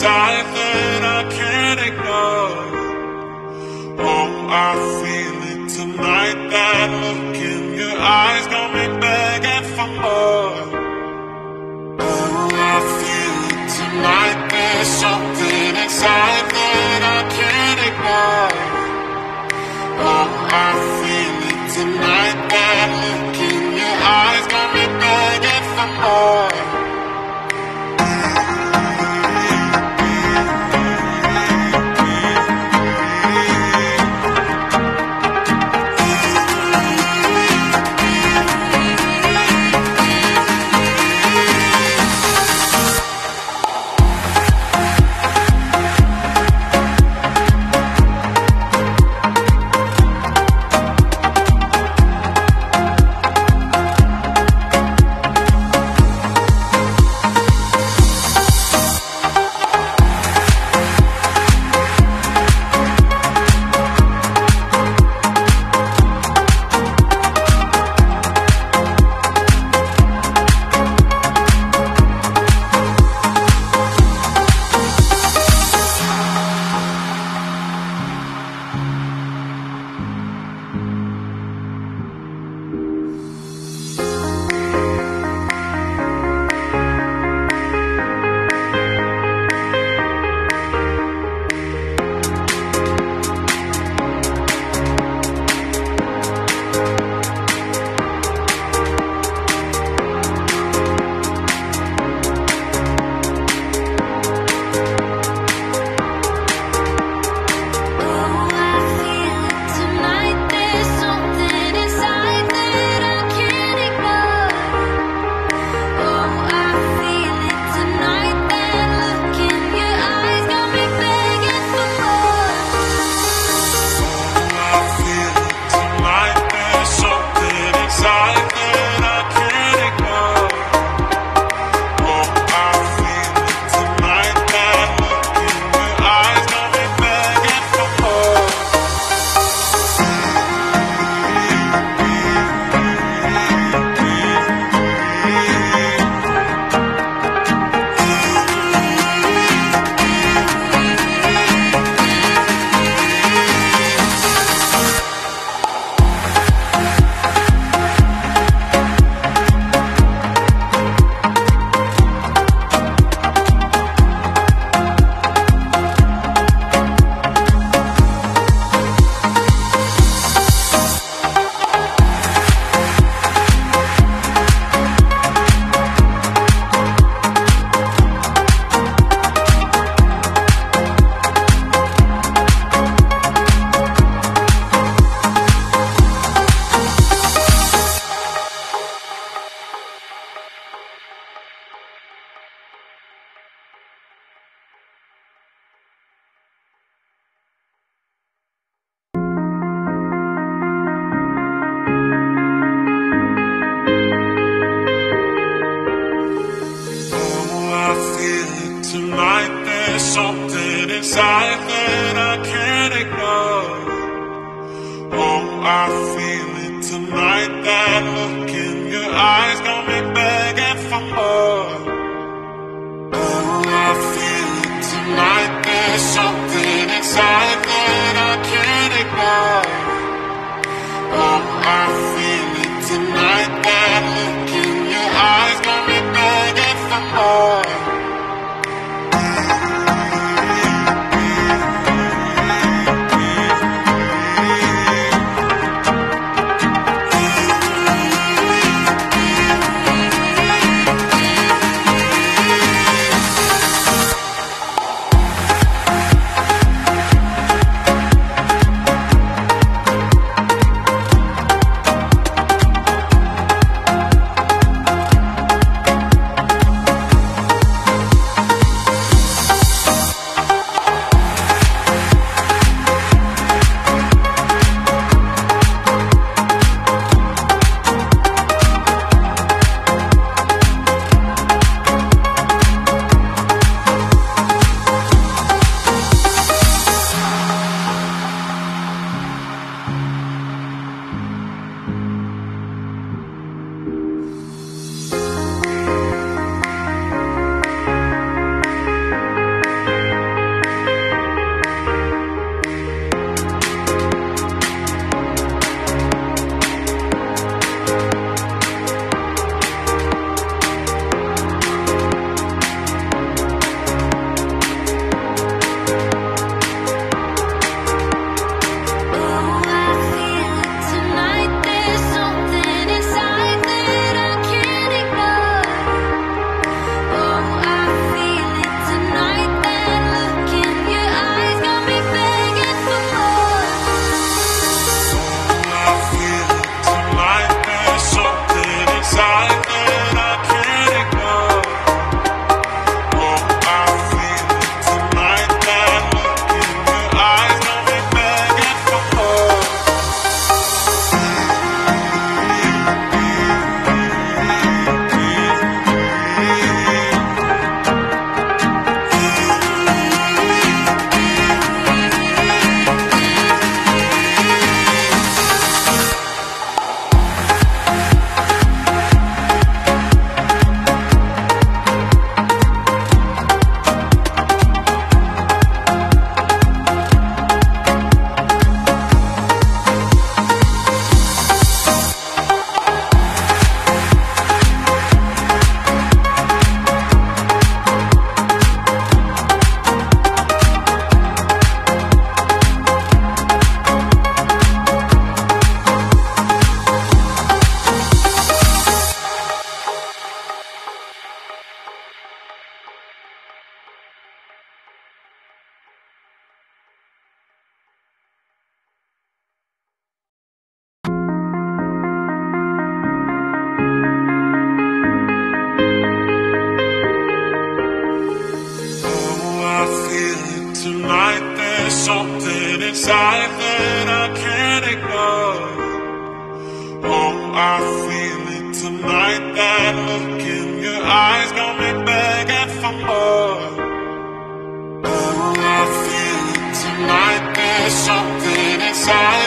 inside that I can't ignore. Oh, I feel it tonight. That look in your eyes got me begging for more. Oh, I feel it tonight. There's something inside that I can't ignore. Oh, I feel it tonight. That look in your eyes got me begging for more. Something inside that I can't ignore. Oh, I feel it tonight. That look in your eyes got me begging for more. Oh, I feel it tonight. There's something inside that I can't ignore. Oh, I feel it tonight. That look in your eyes got me begging for more. there's something inside that I can't ignore. Oh, I feel it tonight. That look in your eyes got me begging for more. Oh, I feel it tonight. There's something inside